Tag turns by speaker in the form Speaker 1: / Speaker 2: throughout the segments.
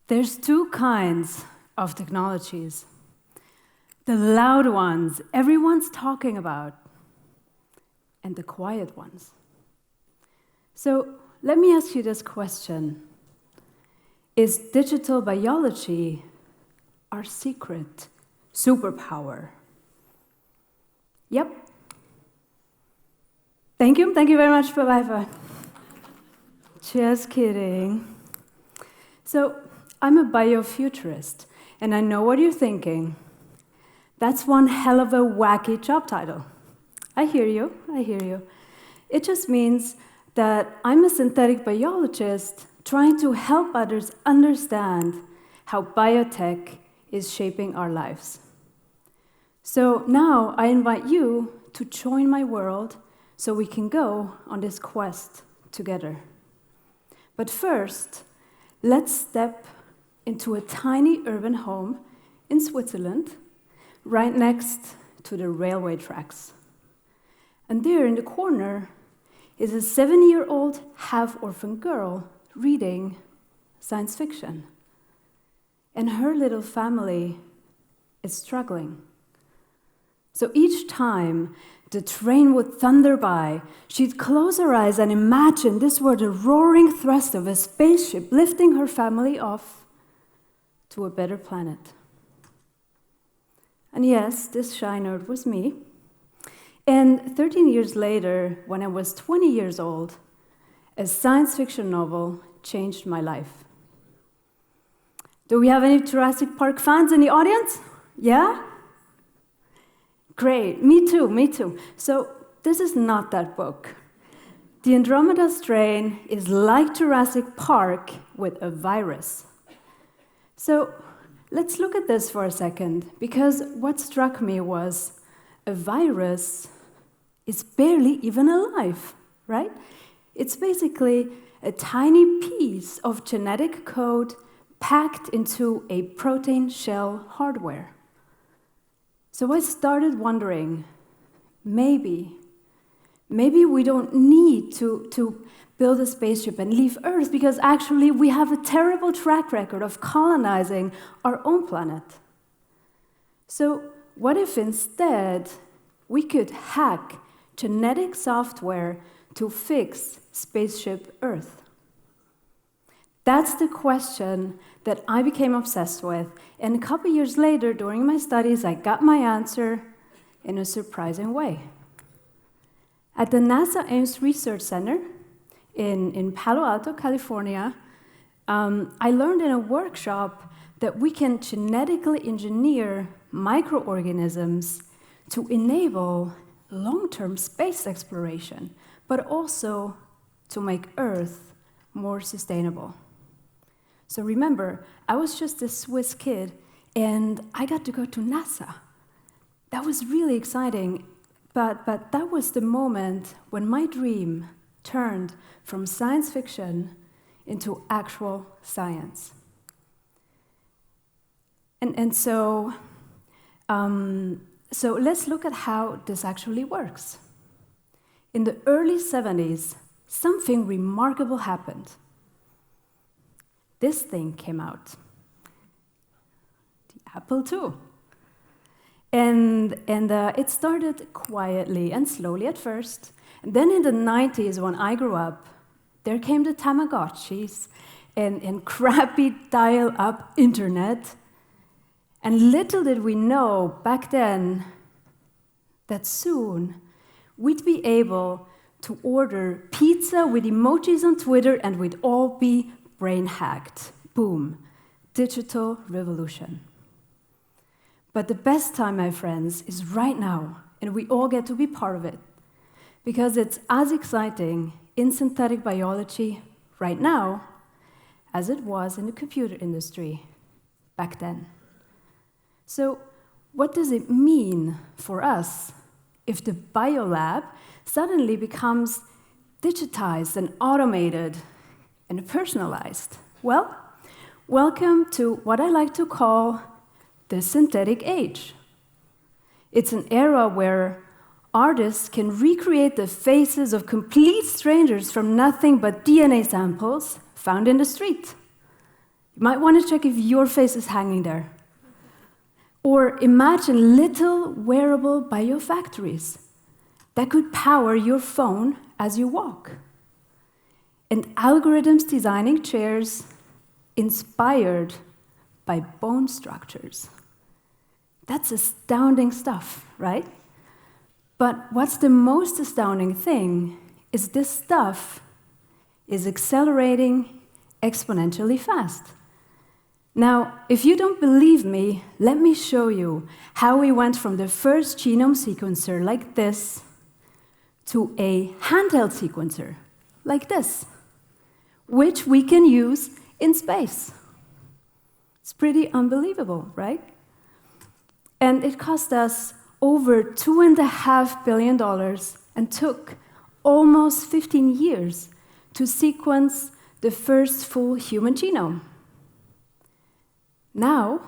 Speaker 1: There's two kinds of technologies. The loud ones everyone's talking about, and the quiet ones. So let me ask you this question. Is digital biology our secret superpower? Yep. Thank you very much. Bye-bye. Just kidding. So, I'm a Bio-Futurist, and I know what you're thinking. That's one hell of a wacky job title. I hear you. It just means that I'm a synthetic biologist trying to help others understand how biotech is shaping our lives. So now I invite you to join my world so we can go on this quest together. But first, let's step into a tiny urban home in Switzerland, right next to the railway tracks. And there in the corner is a 7-year-old half-orphan girl reading science fiction. And her little family is struggling. So each time the train would thunder by, she'd close her eyes and imagine this were the roaring thrust of a spaceship lifting her family off to a better planet. And yes, this shy nerd was me. And 13 years later, when I was 20 years old, a science fiction novel changed my life. Do we have any Jurassic Park fans in the audience? Yeah? Great, me too. So this is not that book. The Andromeda strain is like Jurassic Park with a virus. So let's look at this for a second, because what struck me was a virus is barely even alive, right? It's basically a tiny piece of genetic code packed into a protein shell hardware. So I started wondering, maybe we don't need to build a spaceship and leave Earth, because actually we have a terrible track record of colonizing our own planet. So what if instead we could hack genetic software to fix spaceship Earth? That's the question that I became obsessed with, and a couple years later, during my studies, I got my answer in a surprising way. At the NASA Ames Research Center in Palo Alto, California, I learned in a workshop that we can genetically engineer microorganisms to enable long-term space exploration, but also to make Earth more sustainable. So remember, I was just a Swiss kid, and I got to go to NASA. That was really exciting, but that was the moment when my dream turned from science fiction into actual science. So let's look at how this actually works. In the early 70s, something remarkable happened. This thing came out, the Apple II. And it started quietly and slowly at first. And then in the 90s, when I grew up, there came the Tamagotchis and crappy dial-up internet. And little did we know back then that soon we'd be able to order pizza with emojis on Twitter and we'd all be brain hacked. Boom. Digital revolution. But the best time, my friends, is right now, and we all get to be part of it, because it's as exciting in synthetic biology right now as it was in the computer industry back then. So what does it mean for us if the biolab suddenly becomes digitized and automated and personalized? Well, welcome to what I like to call the synthetic age. It's an era where artists can recreate the faces of complete strangers from nothing but DNA samples found in the street. You might want to check if your face is hanging there. Or imagine little wearable biofactories that could power your phone as you walk. And algorithms designing chairs inspired by bone structures. That's astounding stuff, right? But what's the most astounding thing is this stuff is accelerating exponentially fast. Now, if you don't believe me, let me show you how we went from the first genome sequencer like this to a handheld sequencer like this, which we can use in space. It's pretty unbelievable, right? And it cost us over $2.5 billion and took almost 15 years to sequence the first full human genome. Now,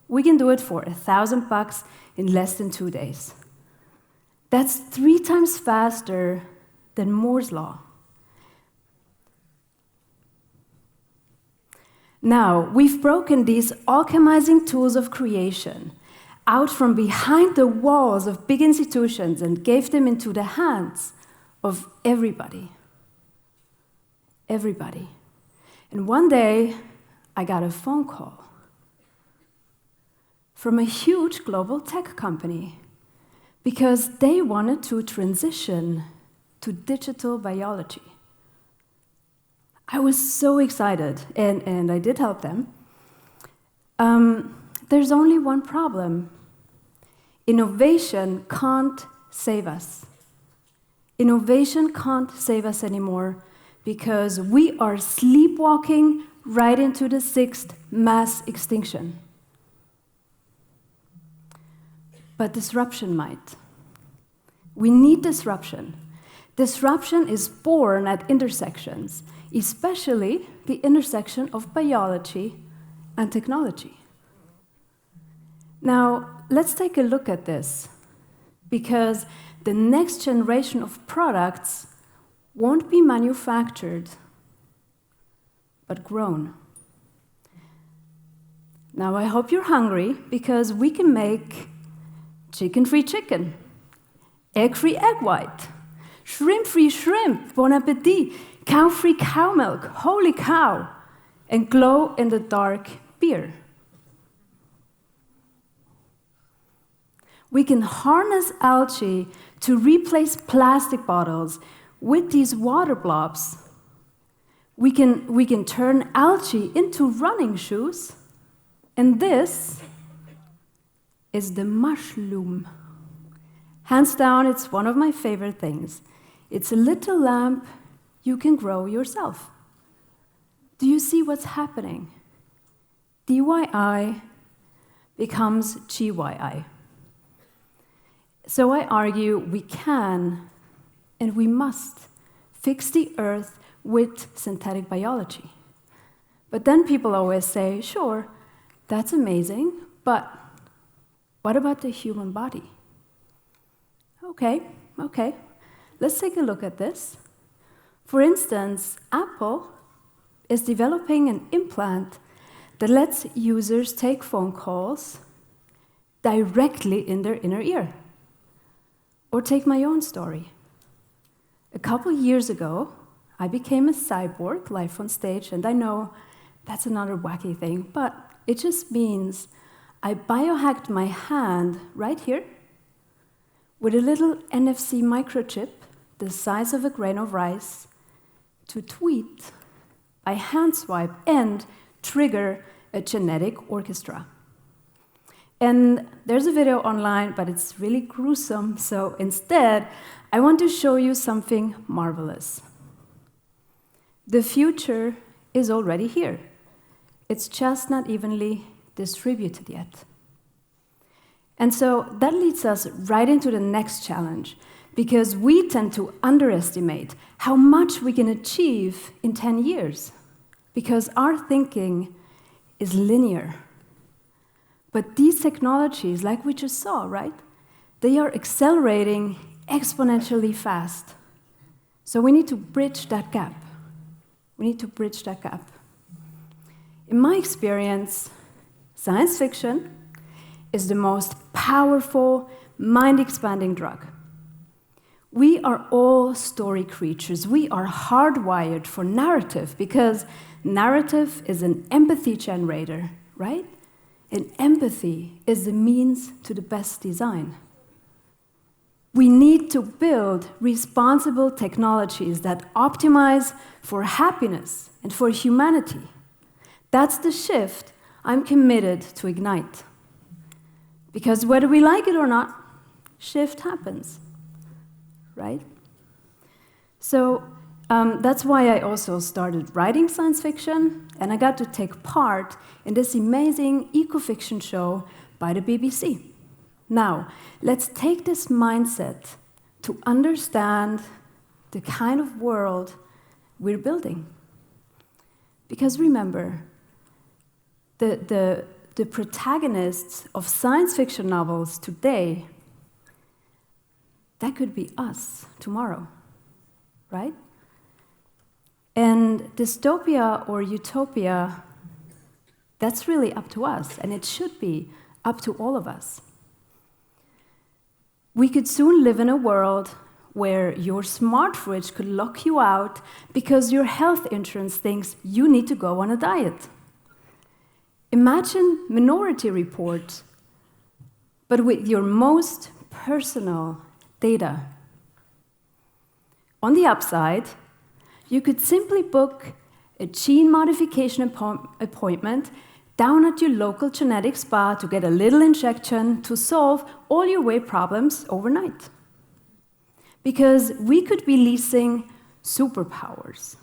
Speaker 1: we can do it for $1,000 in less than 2 days. That's 3 times faster than Moore's law. Now, we've broken these alchemizing tools of creation out from behind the walls of big institutions and gave them into the hands of everybody. Everybody. And one day, I got a phone call from a huge global tech company because they wanted to transition to digital biology. I was so excited, and I did help them. There's only one problem. Innovation can't save us. Innovation can't save us anymore because we are sleepwalking right into the 6th mass extinction. But disruption might. We need disruption. Disruption is born at intersections, especially the intersection of biology and technology. Now, let's take a look at this, because the next generation of products won't be manufactured, but grown. Now, I hope you're hungry, because we can make chicken-free chicken, egg-free egg white, shrimp-free shrimp, bon appetit, cow-free cow milk, holy cow, and glow-in-the-dark beer. We can harness algae to replace plastic bottles with these water blobs. We can turn algae into running shoes, and this is the mushroom. Hands down, it's one of my favorite things. It's a little lamp you can grow yourself. Do you see what's happening? DIY becomes GYI. So I argue we can and we must fix the earth with synthetic biology. But then people always say, sure, that's amazing, but what about the human body? Okay, let's take a look at this. For instance, Apple is developing an implant that lets users take phone calls directly in their inner ear. Or take my own story. A couple years ago, I became a cyborg live on stage, and I know that's another wacky thing, but it just means I biohacked my hand right here with a little NFC microchip the size of a grain of rice to tweet by hand swipe and trigger a genetic orchestra. And there's a video online, but it's really gruesome, so instead, I want to show you something marvelous. The future is already here. It's just not evenly distributed yet. And so that leads us right into the next challenge, because we tend to underestimate how much we can achieve in 10 years, because our thinking is linear. But these technologies, like we just saw, right? They are accelerating exponentially fast. So we need to bridge that gap. We need to bridge that gap. In my experience, science fiction is the most powerful, mind-expanding drug. We are all story creatures. We are hardwired for narrative because narrative is an empathy generator, right? And empathy is the means to the best design. We need to build responsible technologies that optimize for happiness and for humanity. That's the shift I'm committed to ignite. Because whether we like it or not, shift happens. Right? So that's why I also started writing science fiction, and I got to take part in this amazing eco-fiction show by the BBC. Now, let's take this mindset to understand the kind of world we're building. Because remember, the protagonists of science fiction novels today, that could be us tomorrow, right? And dystopia or utopia, that's really up to us, and it should be up to all of us. We could soon live in a world where your smart fridge could lock you out because your health insurance thinks you need to go on a diet. Imagine Minority Report, but with your most personal data. On the upside, you could simply book a gene modification appointment down at your local genetic spa to get a little injection to solve all your weight problems overnight. Because we could be leasing superpowers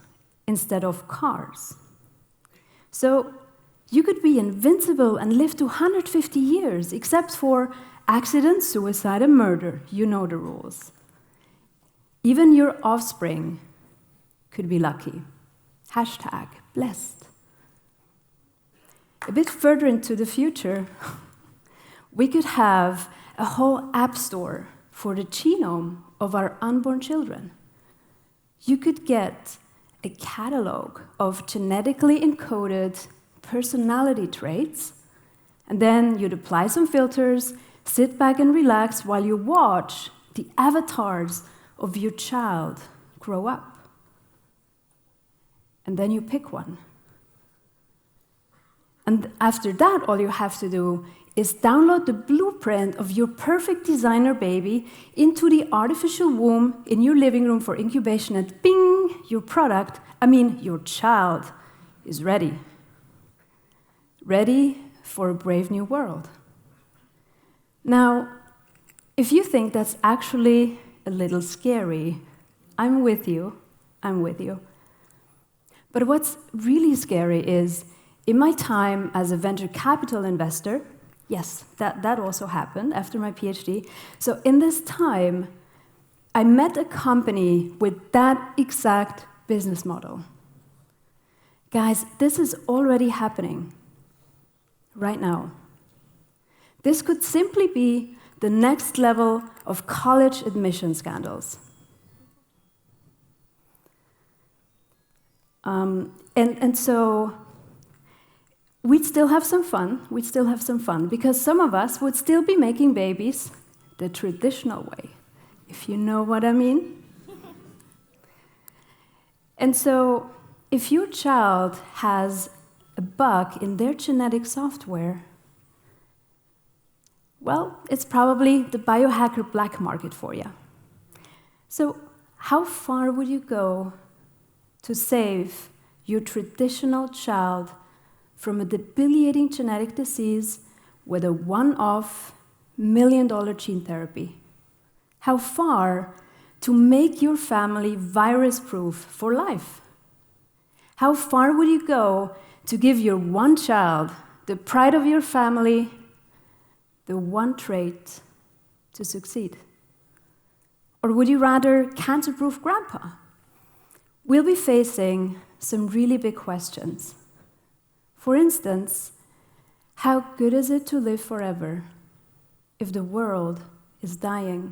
Speaker 1: instead of cars. So you could be invincible and live to 150 years, except for accident, suicide, and murder. You know the rules. Even your offspring could be lucky. #blessed. A bit further into the future, we could have a whole app store for the genome of our unborn children. You could get a catalog of genetically encoded personality traits, and then you'd apply some filters, sit back and relax while you watch the avatars of your child grow up. And then you pick one. And after that, all you have to do is download the blueprint of your perfect designer baby into the artificial womb in your living room for incubation, and bing, your your child is ready. Ready for a brave new world. Now, if you think that's actually a little scary, I'm with you. But what's really scary is, in my time as a venture capital investor, yes, that also happened after my PhD. So in this time, I met a company with that exact business model. Guys, this is already happening right now. This could simply be the next level of college admission scandals. And so we'd still have some fun, because some of us would still be making babies the traditional way, if you know what I mean. And so if your child has a bug in their genetic software, well, it's probably the biohacker black market for you. So how far would you go to save your traditional child from a debilitating genetic disease with a one-off $1 million gene therapy? How far to make your family virus-proof for life? How far would you go to give your one child, the pride of your family, the one trait to succeed? Or would you rather cancer-proof grandpa? We'll be facing some really big questions. For instance, how good is it to live forever if the world is dying?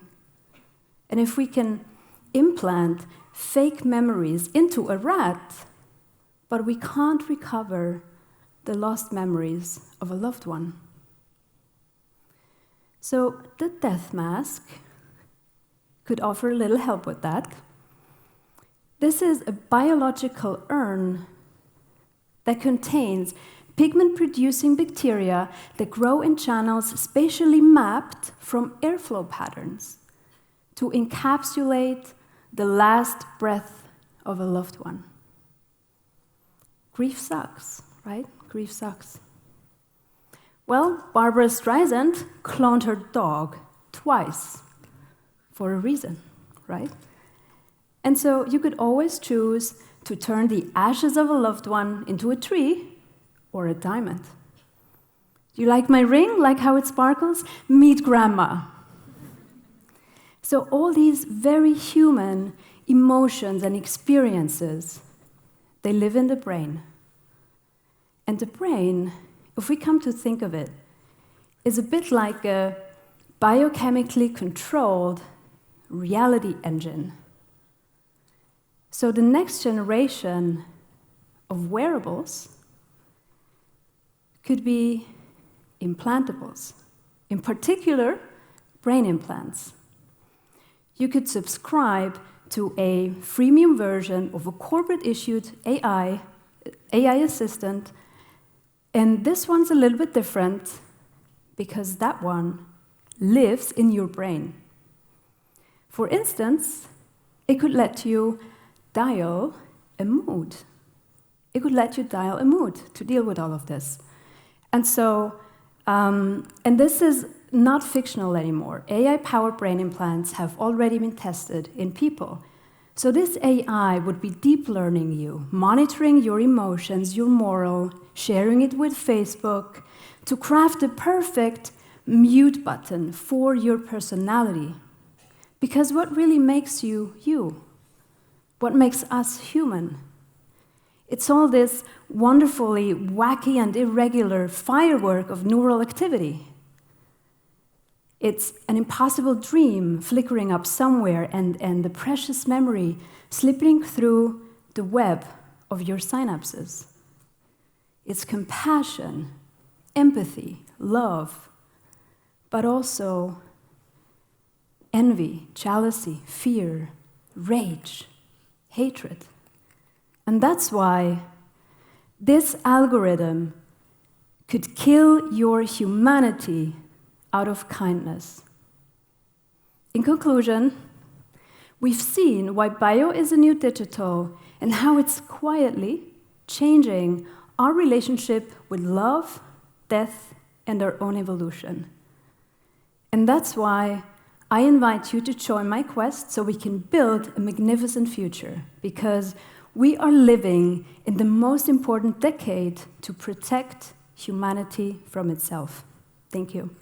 Speaker 1: And if we can implant fake memories into a rat, but we can't recover the lost memories of a loved one. So the death mask could offer a little help with that. This is a biological urn that contains pigment-producing bacteria that grow in channels spatially mapped from airflow patterns to encapsulate the last breath of a loved one. Grief sucks, right? Grief sucks. Well, Barbara Streisand cloned her dog twice for a reason, right? And so you could always choose to turn the ashes of a loved one into a tree or a diamond. You like my ring? Like how it sparkles? Meet Grandma. So all these very human emotions and experiences, they live in the brain. And the brain, if we come to think of it, is a bit like a biochemically controlled reality engine. So the next generation of wearables could be implantables, in particular, brain implants. You could subscribe to a freemium version of a corporate-issued AI assistant, and this one's a little bit different because that one lives in your brain. For instance, it could let you dial a mood. It could let you dial a mood to deal with all of this. And so, and this is not fictional anymore. AI-powered brain implants have already been tested in people. So this AI would be deep learning you, monitoring your emotions, your moral, sharing it with Facebook, to craft the perfect mute button for your personality. Because what really makes you, you? What makes us human? It's all this wonderfully wacky and irregular firework of neural activity. It's an impossible dream flickering up somewhere and the precious memory slipping through the web of your synapses. It's compassion, empathy, love, but also envy, jealousy, fear, rage, hatred. And that's why this algorithm could kill your humanity out of kindness. In conclusion, we've seen why bio is a new digital and how it's quietly changing our relationship with love, death, and our own evolution. And that's why I invite you to join my quest so we can build a magnificent future, because we are living in the most important decade to protect humanity from itself. Thank you.